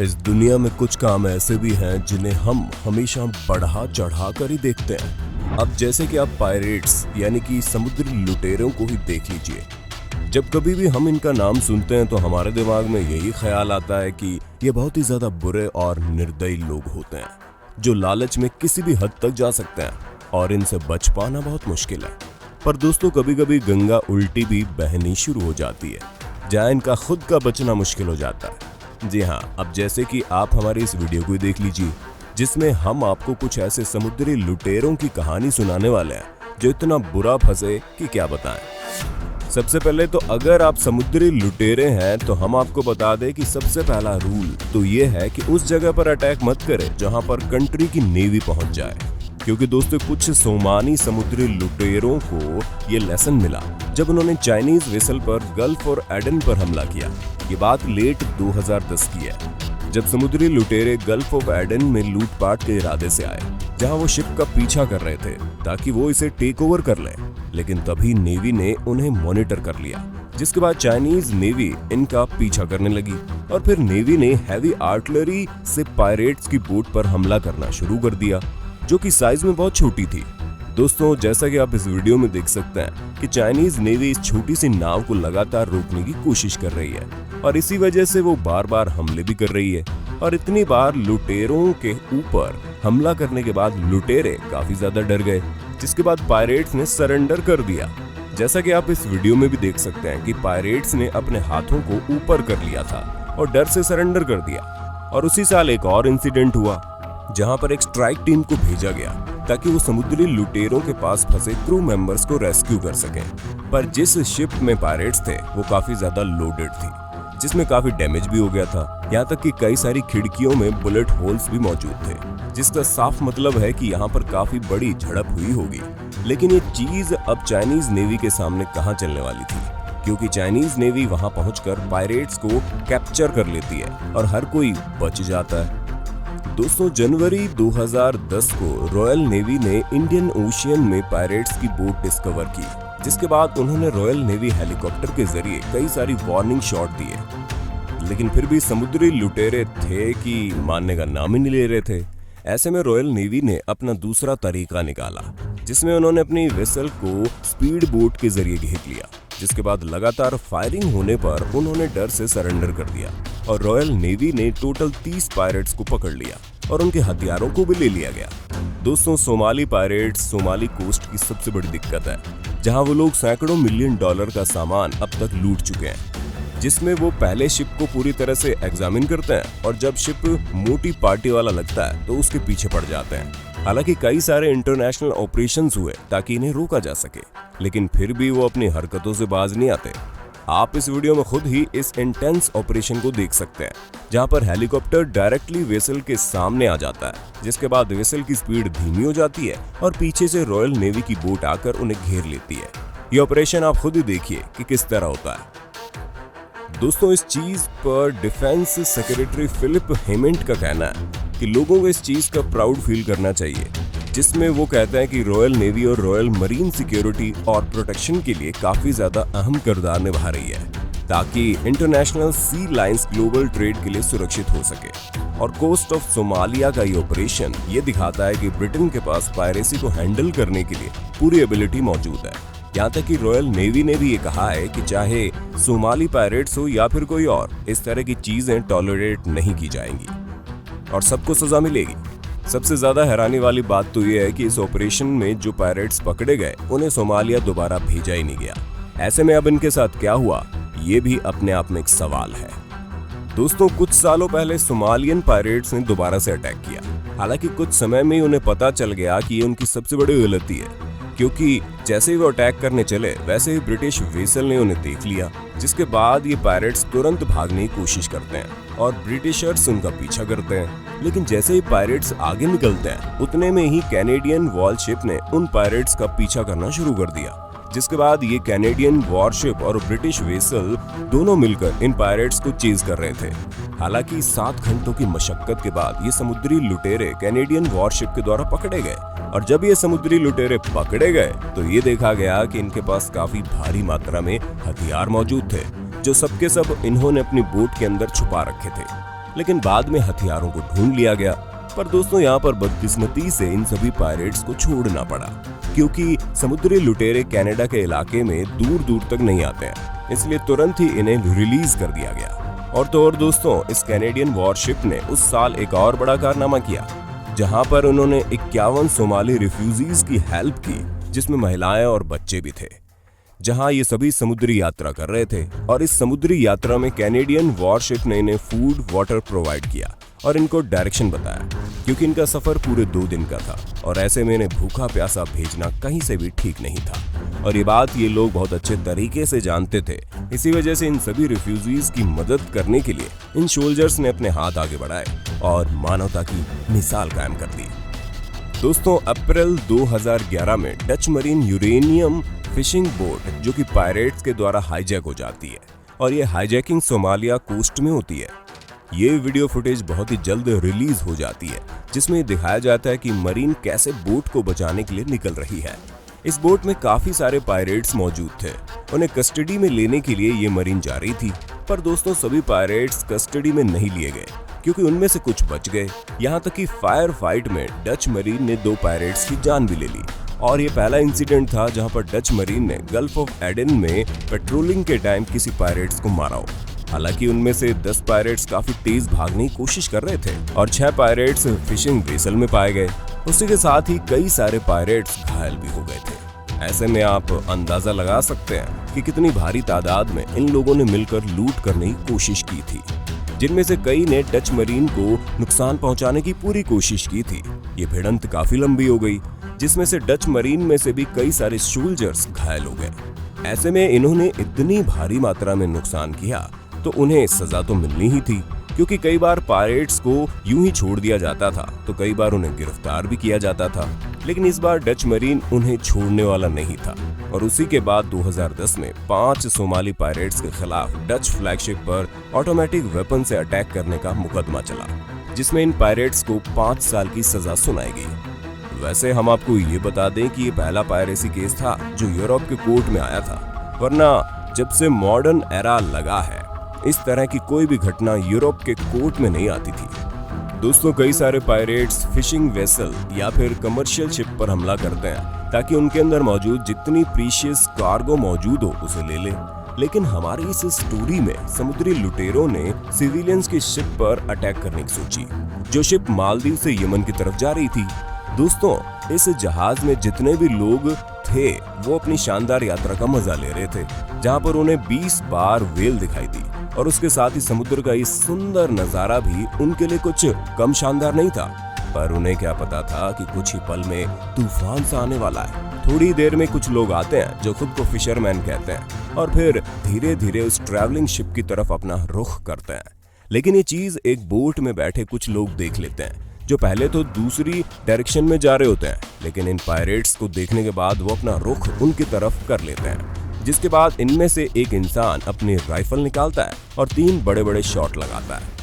इस दुनिया में कुछ काम ऐसे भी हैं जिन्हें हम हमेशा बढ़ा चढ़ा कर ही देखते हैं। अब जैसे कि आप पायरेट्स यानी कि समुद्री लुटेरों को ही देख लीजिए। जब कभी भी हम इनका नाम सुनते हैं तो हमारे दिमाग में यही ख्याल आता है कि ये बहुत ही ज्यादा बुरे और निर्दयी लोग होते हैं जो लालच में किसी भी हद तक जा सकते हैं और इनसे बच पाना बहुत मुश्किल है। पर दोस्तों, कभी कभी गंगा उल्टी भी बहनी शुरू हो जाती है जहाँ इनका खुद का बचना मुश्किल हो जाता है। जी हाँ, अब जैसे कि आप हमारी इस वीडियो को देख लीजिए जिसमें हम आपको कुछ ऐसे समुद्री लुटेरों की कहानी सुनाने वाले हैं जो इतना बुरा फंसे कि क्या बताएं। सबसे पहले तो अगर आप समुद्री लुटेरे हैं तो हम आपको बता दें कि सबसे पहला रूल तो ये है कि उस जगह पर अटैक मत करें जहां पर कंट्री की नेवी पहुंच जाए, क्योंकि दोस्तों कुछ सोमानी समुद्री लुटेरों को ये लेसन मिला जब उन्होंने चाइनीज वेसल पर गल्फ और एडन पर हमला किया। ये बात लेट 2010 की है जब समुद्री लुटेरे गल्फ ऑफ एडन में लूटपाट के इरादे से आए जहां वो शिप का पीछा कर रहे थे ताकि वो इसे टेक ओवर कर ले। लेकिन तभी नेवी ने उन्हें मॉनिटर कर लिया, जिसके बाद चाइनीज नेवी इनका पीछा करने लगी और फिर नेवी ने हैवी आर्टिलरी से पायरेट्स की बोट पर हमला करना शुरू कर दिया जो कि साइज में बहुत छोटी थी। दोस्तों, जैसा कि आप इस वीडियो में देख सकते हैं कि चाइनीज नेवी इस छोटी सी नाव को लगातार रोकने की कोशिश कर रही है और इसी वजह से वो बार बार हमले भी कर रही है। और इतनी बार लुटेरों के ऊपर हमला करने के बाद लुटेरे काफी ज्यादा डर गए, जिसके बाद पायरेट्स ने सरेंडर कर दिया। जैसा कि आप इस वीडियो में भी देख सकते हैं कि पायरेट्स ने अपने हाथों को ऊपर कर लिया था और डर से सरेंडर कर दिया। और उसी साल एक और इंसिडेंट हुआ जहां पर एक स्ट्राइक टीम को भेजा गया ताकि वो समुद्री लुटेरों के पास फंसे क्रू मेंबर्स को रेस्क्यू कर सकें। पर जिस शिप में पायरेट्स थे वो काफी ज्यादा लोडेड थी, जिसमें काफी डैमेज भी हो गया था। यहाँ तक कि कई सारी खिड़कियों में बुलेट होल्स भी मौजूद थे, जिसका साफ मतलब है कि यहाँ पर काफी बड़ी झड़प हुई होगी। लेकिन ये चीज अब चाइनीज नेवी के सामने कहाँ चलने वाली थी, क्योंकि चाइनीज नेवी वहां पहुंचकर पायरेट्स को कैप्चर कर लेती है और हर कोई बच जाता है। दोस्तों, जनवरी 2010 को रॉयल नेवी ने इंडियन ओशियन में पायरेट्स की बोट डिस्कवर की, जिसके बाद उन्होंने रॉयल नेवी हेलीकॉप्टर के जरिए कई सारी वार्निंग शॉट दिए। लेकिन फिर भी समुद्री लुटेरे थे कि मानने का नाम ही नहीं ले रहे थे। ऐसे में रॉयल नेवी ने अपना दूसरा तरीका निकाला, जिसमें उन्होंने अपनी वेसल को स्पीड बोट के जरिए घेर लिया, जिसके बाद लगातार फायरिंग होने पर उन्होंने डर से सरेंडर कर दिया और रॉयल नेवी ने टोटल 30 पायरेट्स को पकड़ लिया और उनके हथियारों को भी ले लिया गया। दोस्तों, सोमाली पायरेट्स सोमाली कोस्ट की सबसे बड़ी दिक्कत है, जहां वो लोग सैकड़ों मिलियन डॉलर का सामान अब तक लूट चुके हैं, जिसमें वो पहले शिप को पूरी तरह से एग्जामिन करते हैं और जब शिप मोटी पार्टी वाला लगता है तो उसके पीछे पड़ जाते हैं। हालांकि कई सारे इंटरनेशनल ऑपरेशंस हुए ताकि इन्हें रोका जा सके, लेकिन फिर भी वो अपनी हरकतों से बाज नहीं आते। आप इस वीडियो में खुद ही इस इंटेंस ऑपरेशन को देख सकते हैं, जहां पर हेलीकॉप्टर डायरेक्टली वेसल के सामने आ जाता है, जिसके बाद वेसल की स्पीड धीमी हो जाती है और पीछे से रॉयल नेवी की बोट आकर उन्हें घेर लेती है। ये ऑपरेशन आप खुद ही देखिए कि किस तरह होता है। दोस्तों, इस चीज पर डिफेंस सेक्रेटरी फिलिप हेमंड का कहना है कि लोगों को इस चीज का प्राउड फील करना चाहिए, जिसमें वो कहते हैं कि रॉयल नेवी और रॉयल मरीन सिक्योरिटी और प्रोटेक्शन के लिए काफी ज्यादा अहम किरदार निभा रही है ताकि इंटरनेशनल सी लाइंस ग्लोबल ट्रेड के लिए सुरक्षित हो सके। और कोस्ट ऑफ सोमालिया का ये ऑपरेशन ये दिखाता है कि ब्रिटेन के पास पायरेसी को हैंडल करने के लिए पूरी एबिलिटी मौजूद है। यहाँ तक कि रॉयल नेवी ने भी ये कहा है कि चाहे सोमाली पायरेट्स हो या फिर कोई और, इस तरह की चीजें टॉलरेट नहीं की जाएंगी और सबको सजा मिलेगी। सबसे ज्यादा हैरानी वाली बात तो ये है कि इस ऑपरेशन में जो पायरेट्स पकड़े गए उन्हें सोमालिया दोबारा भेजा ही नहीं गया। ऐसे में अब इनके साथ क्या हुआ, ये भी अपने आप में एक सवाल है। दोस्तों, कुछ सालों पहले सोमालियन पायरेट्स ने दोबारा से अटैक किया। हालांकि कुछ समय में ही उन्हें पता चल गया कि ये उनकी सबसे बड़ी गलती है, क्योंकि जैसे ही वो अटैक करने चले वैसे ही ब्रिटिश वेसल ने उन्हें देख लिया, जिसके बाद ये पायरेट्स तुरंत भागने की कोशिश करते हैं और ब्रिटिशर्स उनका पीछा करते हैं। लेकिन जैसे ही पायरेट्स आगे निकलते हैं उतने में ही कैनेडियन वॉरशिप ने उन पायरेट्स का पीछा करना शुरू कर दिया, जिसके बाद ये कैनेडियन वॉरशिप और ब्रिटिश वेसल दोनों मिलकर इन पायरेट्स को चेज कर रहे थे। हालांकि 7 घंटों की मशक्कत के बाद ये समुद्री लुटेरे कैनेडियन वॉरशिप के द्वारा पकड़े गए और जब ये समुद्री लुटेरे पकड़े गए तो ये देखा गया कि इनके पास काफी भारी मात्रा में हथियार मौजूद थे जो सबके सब इन्होंने अपनी बोट के अंदर छुपा रखे थे। लेकिन बाद में हथियारों को ढूंढ लिया गया। पर दोस्तों यहाँ पर बदकिस्मती से इन सभी पायरेट्स को छोड़ना पड़ा, क्योंकि समुद्री लुटेरे कनाडा के इलाके में दूर दूर तक नहीं आते हैं, इसलिए तुरंत ही इन्हें रिलीज कर दिया गया। और तो और दोस्तों, इस कैनेडियन वॉरशिप ने उस साल एक और बड़ा कारनामा किया, जहां पर उन्होंने 51 सोमाली रिफ्यूजीज की हेल्प की, जिसमें महिलाएं और बच्चे भी थे, जहां ये सभी समुद्री यात्रा कर रहे थे। और इस समुद्री यात्रा में कैनेडियन वॉरशिप ने इन्हें फूड वाटर प्रोवाइड किया और इनको डायरेक्शन बताया, क्योंकि इनका सफर पूरे 2 दिन का था और ऐसे में इन्हें भूखा प्यासा भेजना कहीं से भी ठीक नहीं था। और ये बात ये लोग बहुत अच्छे तरीके से जानते थे। इसी वजह से इन सभी रिफ्यूजीज की मदद करने के लिए इन सोल्जर्स ने अपने हाथ आगे बढ़ाए और मानवता की मिसाल कायम कर दी। दोस्तों, अप्रैल 2011 में Dutch marine uranium fishing boat, जो कि पायरेट्स के द्वारा हाईजैक हो जाती है, और ये हाईजैकिंग सोमालिया कोस्ट में होती है। ये वीडियो फुटेज बहुत ही जल्द रिलीज हो जाती है, जिसमें दिखाया जाता है कि मरीन कैसे बोट को बचाने के लिए निकल रही है। इस बोट में काफी सारे पायरेट्स मौजूद थे। उन्हें कस्टडी में लेने के लिए ये मरीन जा रही थी, पर दोस्तों सभी पायरेट्स कस्टडी में नहीं लिए गए, क्योंकि उनमें से कुछ बच गए। यहाँ तक कि फायर फाइट में डच मरीन ने 2 पायरेट्स की जान भी ले ली। और ये पहला इंसिडेंट था जहाँ पर डच मरीन ने गल्फ ऑफ एडन में पेट्रोलिंग के टाइम किसी पायरेट्स को मारा हो। हालांकि उनमें से 10 पायरेट्स काफी तेज भागने की कोशिश कर रहे थे और 6 पायरेट्स फिशिंग वेसल में पाए गए। उसी के साथ ही कई सारे पायरेट्स घायल भी हो गए थे। ऐसे में आप अंदाजा लगा सकते हैं कि कितनी भारी तादाद में इन लोगों ने मिलकर लूट करने की कोशिश की थी, जिनमें से कई ने डच मरीन को नुकसान पहुंचाने की पूरी कोशिश की थी। ये भिड़ंत काफी लंबी हो गई, जिसमें से डच मरीन में से भी कई सारे सोल्जर्स घायल हो गए। ऐसे में इन्होंने इतनी भारी मात्रा में नुकसान किया तो उन्हें सजा तो मिलनी ही थी, क्योंकि कई बार पायरेट्स को यूं ही छोड़ दिया जाता था तो कई बार उन्हें गिरफ्तार भी किया जाता था। लेकिन इस बार डच मरीन उन्हें छोड़ने वाला नहीं था और उसी के बाद 2010 में 5 सोमाली पायरेट्स के खिलाफ डच फ्लैगशिप पर ऑटोमेटिक वेपन से अटैक करने का मुकदमा चला, जिसमें इन पायरेट्स को 5 साल की सजा सुनाई गई। वैसे हम आपको ये बता दें कि ये पहला पायरेसी केस था जो यूरोप के कोर्ट में आया था, वरना जब से मॉडर्न एरा लगा है इस तरह की कोई भी घटना यूरोप के कोर्ट में नहीं आती थी। दोस्तों, कई सारे पायरेट्स फिशिंग वेसल या फिर कमर्शियल शिप पर हमला करते हैं ताकि उनके अंदर मौजूद जितनी प्रीशियस कार्गो मौजूद हो उसे ले लें। लेकिन हमारी इस स्टोरी में समुद्री लुटेरों ने सिविलियंस की शिप पर अटैक करने की सोची, जो शिप मालदीव से यमन की तरफ जा रही थी। दोस्तों, इस जहाज में जितने भी लोग थे वो अपनी शानदार यात्रा का मजा ले रहे थे, जहां पर उन्हें 20 बार व्हेल दिखाई दी और उसके साथ ही समुद्र का ये सुंदर नजारा भी उनके लिए कुछ कम शानदार नहीं था। पर उन्हें क्या पता था कि कुछ ही पल में तूफान सा आने वाला है। थोड़ी देर में कुछ लोग आते हैं जो खुद को फिशरमैन कहते हैं और फिर धीरे धीरे उस ट्रैवलिंग शिप की तरफ अपना रुख करते हैं। लेकिन ये चीज एक बोट में बैठे कुछ लोग देख लेते हैं, जो पहले तो दूसरी डायरेक्शन में जा रहे होते हैं, लेकिन इन पायरेट्स को देखने के बाद वो अपना रुख उनकी तरफ कर लेते हैं। जिसके बाद इनमें से एक इंसान अपनी राइफल निकालता है और 3 बड़े बड़े शॉट लगाता है।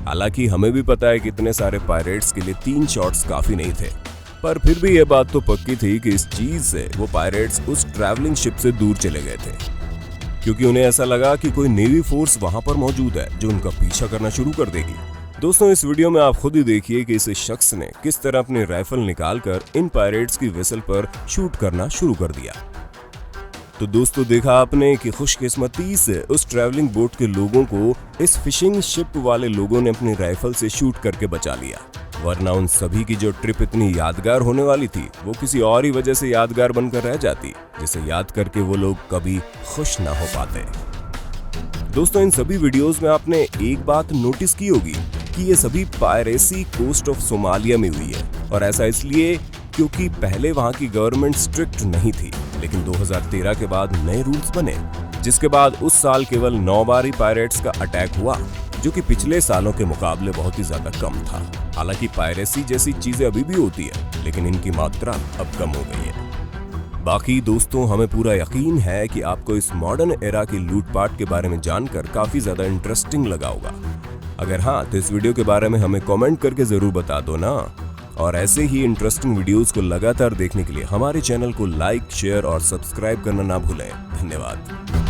हालांकि हमें भी पता है कि इतने सारे पायरेट्स के लिए 3 शॉट्स काफी नहीं थे, पर फिर भी ये बात तो पक्की थी कि इस चीज से वो पायरेट्स उस ट्रैवलिंग शिप से दूर चले गए थे, क्योंकि उन्हें ऐसा लगा कि कोई नेवी फोर्स वहां पर मौजूद है जो उनका पीछा करना शुरू कर देगी। दोस्तों, इस वीडियो में आप खुद ही देखिए कि इस शख्स ने किस तरह अपनी राइफल निकालकर इन पायरेट्स की वेसल पर शूट करना शुरू कर दिया। तो दोस्तों, देखा आपने कि खुशकिस्मती से उस ट्रैवलिंग बोट के लोगों को इस फिशिंग शिप वाले लोगों ने अपनी राइफल से शूट करके बचा लिया, वरना उन सभी की जो ट्रिप इतनी यादगार होने वाली थी वो किसी और ही वजह से यादगार बनकर रह जाती, जिसे याद करके वो लोग कभी खुश ना हो पाते। दोस्तों, इन सभी वीडियोस में आपने एक बात नोटिस की होगी कि ये सभी पायरेसी कोस्ट ऑफ सोमालिया में हुई है, और ऐसा इसलिए क्योंकि पहले वहां की गवर्नमेंट स्ट्रिक्ट नहीं थी, लेकिन 2013 के बाद नए रूल्स बने, जिसके बाद उस साल केवल 9 बार ही पायरेट्स का अटैक हुआ, जो कि पिछले सालों के मुकाबले बहुत ही ज्यादा कम था। हालांकि पायरेसी जैसी चीजें अभी भी होती है, लेकिन इनकी मात्रा अब कम हो गई है। बाकी दोस्तों, हमें पूरा यकीन है कि आपको इस मॉडर्न एरा की लूटपाट के बारे में जानकर काफी ज्यादा इंटरेस्टिंग लगा होगा। अगर हाँ, तो इस वीडियो के बारे में हमें कमेंट करके जरूर बता दो ना। और ऐसे ही इंटरेस्टिंग वीडियोस को लगातार देखने के लिए हमारे चैनल को लाइक, शेयर और सब्सक्राइब करना ना भूलें। धन्यवाद।